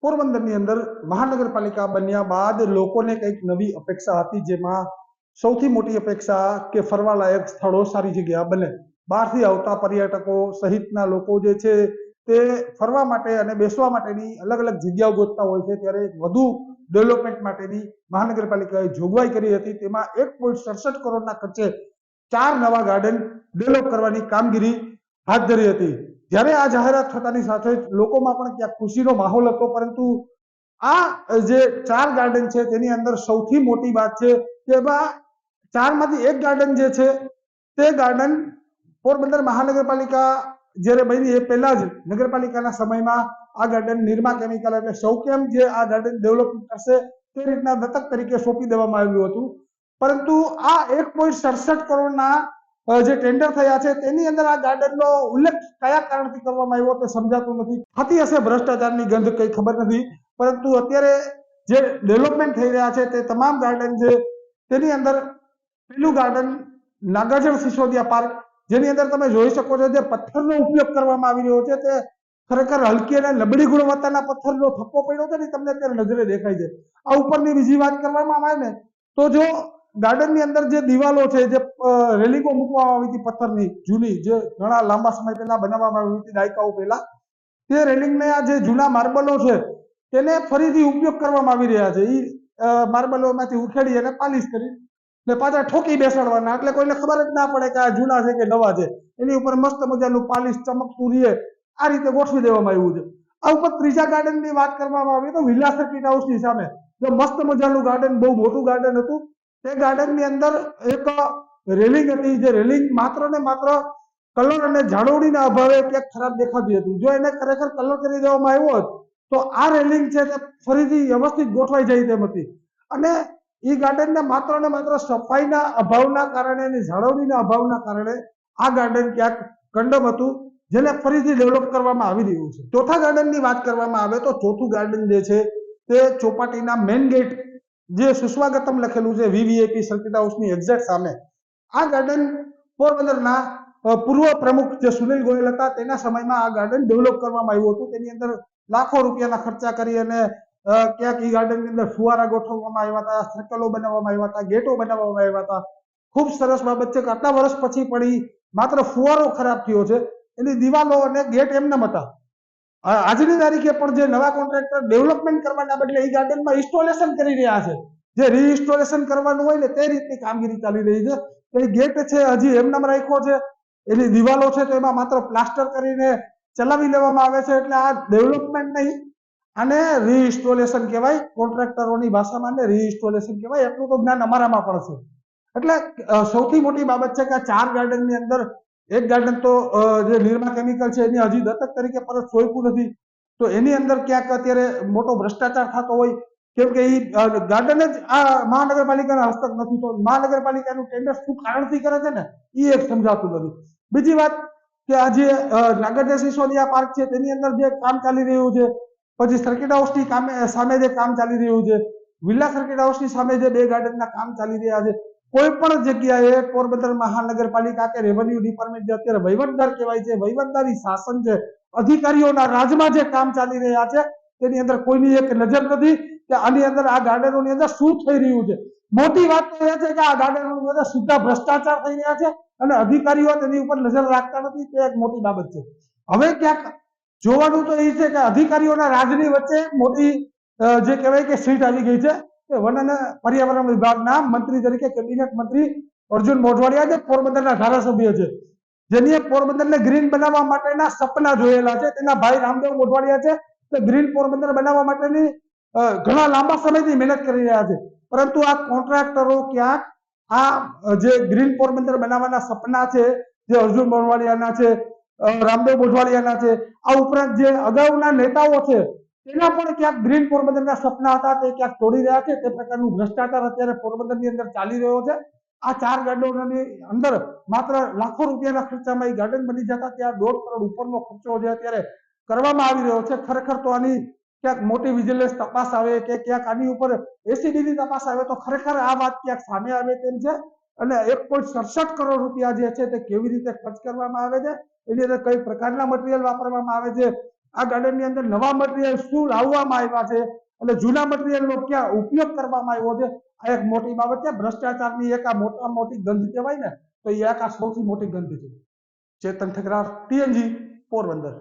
પોરબંદરની અંદર મહાનગરપાલિકા બન્યા બાદ લોકોને કંઈક નવી અપેક્ષા હતી, જેમાં સૌથી મોટી અપેક્ષા કે ફરવાલાયક સ્થળો સારી જગ્યા બને. બહારથી આવતા પર્યટકો સહિતના લોકો જે છે તે ફરવા માટે અને બેસવા માટેની અલગ અલગ જગ્યાઓ ગોતતા હોય છે. ત્યારે વધુ ડેવલપમેન્ટ માટેની મહાનગરપાલિકાએ જોગવાઈ કરી હતી. તેમાં 1.67 કરોડના ખર્ચે 4 નવા ગાર્ડન ડેવલપ કરવાની કામગીરી હાથ ધરી હતી. જ્યારે આ જાહેરાત થતાની સાથે જ લોકોમાં પણ ક્યાંક ખુશીનો માહોલ હતો, પરંતુ આ જે 4 ગાર્ડન છે તેની અંદર સૌથી મોટી વાત છે કે એમાં 4માંથી એક ગાર્ડન જે છે તે ગાર્ડન પોરબંદર મહાનગરપાલિકા જ્યારે બની એ પહેલા જ નગરપાલિકાના સમયમાં આ ગાર્ડન નિરમા કેમિકલ એટલે સૌકેમ જે આ ગાર્ડન ડેવલપ કરશે તે રીતના દત્તક તરીકે સોંપી દેવામાં આવ્યું હતું. પરંતુ આ 1.67 કરોડના જે ટેન્ડર થયા છે તેની અંદર આ ગાર્ડનનો ઉલ્લેખ કયા કારણથી કરવામાં આવ્યો તે સમજાતું નથી. થતી હશે ભ્રષ્ટાચારની ગંધ, કઈ ખબર નથી. પરંતુ અત્યારે જે ડેવલપમેન્ટ થઈ રહ્યા છે તે તમામ ગાર્ડન છે તેની અંદર પેલું ગાર્ડન નાગાર્જુન સિસોદિયા પાર્ક, જેની અંદર તમે જોઈ શકો છો જે પથ્થરનો ઉપયોગ કરવામાં આવી રહ્યો છે તે ખરેખર હલકી અને નબળી ગુણવત્તાના પથ્થરનો થપ્પો પડ્યો છે ને તમને અત્યારે નજરે દેખાય છે. આ ઉપરની બીજી વાત કરવામાં આવે ને તો જો ગાર્ડનની અંદર જે દિવાલો છે, જે રેલિંગો મૂકવામાં આવી હતી પથ્થરની જૂની, જે ઘણા લાંબા સમય પહેલા બનાવવામાં આવી હતી, દાયકાઓ પહેલા, તે રેલિંગને આ જે જૂના માર્બલો છે તેને ફરીથી ઉપયોગ કરવામાં આવી રહ્યા છે. એ માર્બલોમાંથી ઉખેડી અને પાલિશ કરી ને પાછા ઠોકી બેસાડવાના, એટલે કોઈને ખબર જ ના પડે કે આ જૂના છે કે નવા છે. એની ઉપર મસ્ત મજાનું પાલિશ ચમકતું રહે આ રીતે ગોઠવી દેવામાં આવ્યું છે. આ ઉપર ત્રીજા ગાર્ડનની વાત કરવામાં આવી તો વિલા સર્કિટ હાઉસની સામે જો મસ્ત મજાનું ગાર્ડન, બહુ મોટું ગાર્ડન હતું. તે ગાર્ડનની અંદર એક રેલિંગ હતી, જે રેલિંગ માત્ર ને માત્ર કલર અને જાળવણીના અભાવે ક્યાંક ખરાબ દેખાતી હતી. જો એને ખરેખર કલર કરી દેવામાં આવ્યો હોત તો આ રેલિંગ છે તે ફરીથી વ્યવસ્થિત ગોઠવાઈ જાય તેમ હતી. અને એ ગાર્ડનને માત્ર ને માત્ર સફાઈના અભાવના કારણે અને જાળવણીના અભાવના કારણે આ ગાર્ડન ક્યાંક કંડમ હતું, જેને ફરીથી ડેવલપ કરવામાં આવી રહ્યું છે. ચોથા ગાર્ડનની વાત કરવામાં આવે તો ચોથું ગાર્ડન જે છે તે ચોપાટીના મેઇન ગેટ જે સુસ્વાગતમ લખેલું છે વીવીઆઈપી સર્કિટ હાઉસની એક્ઝેક્ટ સામે, આ ગાર્ડન પોરબંદરના પૂર્વ પ્રમુખ જે સુનિલ ગોયલ હતા તેના સમયમાં આ ગાર્ડન ડેવલપ કરવામાં આવ્યું હતું. તેની અંદર લાખો રૂપિયાના ખર્ચા કરી અને ક્યાંક એ ગાર્ડનની અંદર ફુવારા ગોઠવવામાં આવ્યા હતા, સર્કલો બનાવવામાં આવ્યા હતા, ગેટો બનાવવામાં આવ્યા હતા. ખૂબ સરસ બાબત છે કે આટલા વર્ષ પછી પણ માત્ર ફુવારો ખરાબ થયો છે, એની દિવાલો અને ગેટ એમનેમ હતા. આજની તારીખે પણ જે નવા કોન્ટ્રાક્ટર ડેવલપમેન્ટ કરવાના બદલે એ ગાર્ડનમાં ઇન્સ્ટોલેશન કરી રહ્યા છે, જે રીઇન્સ્ટોલેશન કરવાનું હોય ને તે રીતની કામગીરી ચાલી રહી છે. એ ગેટ છે હજી એમનેમ રાખ્યો છે, એની દિવાલો છે તો એમાં માત્ર પ્લાસ્ટર કરીને ચલાવી લેવામાં આવે છે. એટલે આ ડેવલપમેન્ટ નહીં, આને રીઇન્સ્ટોલેશન કહેવાય. કોન્ટ્રાક્ટરોની ભાષામાં ને રીઇન્સ્ટોલેશન કહેવાય. એટલું તો જ્ઞાન અમારામાં પણ છે. એટલે સૌથી મોટી બાબત છે કે આ 4 ગાર્ડનની અંદર એક ગાર્ડન તો જે નિરમા કેમિકલ છે એની હજી દત્તક તરીકે પરત સોંપ્યું નથી, તો એની અંદર ક્યાંક અત્યારે મોટો ભ્રષ્ટાચાર થતો હોય, કેમ કે એ ગાર્ડન જ આ મહાનગરપાલિકાના હસ્તક નથી. તો મહાનગરપાલિકાનું ટેન્ડર શું કારણથી કરે છે ને એ એક સમજાતું નથી. બીજી વાત કે આ જે નાગાર્જુન સિસોદિયા પાર્ક છે તેની અંદર જે કામ ચાલી રહ્યું છે, પછી સર્કિટ હાઉસની સામે જે કામ ચાલી રહ્યું છે, વિલા સર્કિટ હાઉસની સામે જે 2 ગાર્ડનના કામ ચાલી રહ્યા છે, કોઈ પણ જગ્યાએ પોરબંદર મહાનગરપાલિકા કે રેવન્યુ ડિપાર્ટમેન્ટ જે અત્યારે વહીવટદાર કહેવાય છે, વહીવટદારી શાસન છે, અધિકારીઓના રાજમાં જે કામ ચાલી રહ્યા છે તેની અંદર કોઈની એક નજર નથી કે આની અંદર આ ગાર્ડનોની અંદર શું થઈ રહ્યું છે. મોટી વાત તો એ છે કે આ ગાર્ડનોની અંદર સીધા ભ્રષ્ટાચાર થઈ રહ્યા છે અને અધિકારીઓ તેની ઉપર નજર રાખતા નથી. તે એક મોટી બાબત છે. હવે ક્યાંક જોવાનું તો એ છે કે અધિકારીઓના રાજની વચ્ચે મોટી જે કહેવાય કે સીટ આવી ગઈ છે. વન અને પર્યાવરણ વિભાગના મંત્રી તરીકે કેબિનેટ મંત્રી અર્જુન મોઢવાડિયા જે પોરબંદરના ધારાસભ્ય છે, જેની પોરબંદરને ગ્રીન બનાવવા માટેના સપના જોયેલા છે. તેના ભાઈ રામદેવ મોઢવાડિયા છે તે ગ્રીન પોરબંદર બનાવવા માટેની ઘણા લાંબા સમયથી મહેનત કરી રહ્યા છે. પરંતુ આ કોન્ટ્રાક્ટરો ક્યાંક આ જે ગ્રીન પોરબંદર બનાવવાના સપના છે, જે અર્જુન મોઢવાડિયાના છે, રામદેવ મોઢવાડિયાના છે, આ ઉપરાંત જે અગાઉના નેતાઓ છે તેના પણ ક્યાંક ગ્રીન પોરબંદરના સપના હતા તે ક્યાંક તોડી રહ્યા છે. તે પ્રકારનું ભ્રષ્ટાચાર અત્યારે પોરબંદરની અંદર ચાલી રહ્યો છે. આ 4 ગાર્ડનોની અંદર માત્ર લાખો રૂપિયાના ખર્ચામાં એ ગાર્ડન બની જતા ત્યાં 1.5 કરોડ ઉપરનો ખર્ચો જે અત્યારે કરવામાં આવી રહ્યો છે. ખરેખર તો આની ક્યાંક મોટી વિજિલન્સ તપાસ આવે કે ક્યાંક આની ઉપર એસીબીની તપાસ આવે તો ખરેખર આ વાત ક્યાંક સામે આવે તેમ છે. અને 1.67 કરોડ રૂપિયા જે છે તે કેવી રીતે ખર્ચ કરવામાં આવે છે, એની અંદર કઈ પ્રકારના મટીરિયલ વાપરવામાં આવે છે, આ ગાર્ડનની અંદર નવા મટીરિયલ શું લાવવામાં આવ્યા છે અને જૂના મટીરિયલનો ક્યાં ઉપયોગ કરવામાં આવ્યો છે, આ એક મોટી બાબત છે. ભ્રષ્ટાચારની એક આ મોટામાં મોટી ગંધ કહેવાય ને, તો એ એક આ સૌથી મોટી ગંધ છે. ચેતન ઠકરાર, TNG, પોરબંદર.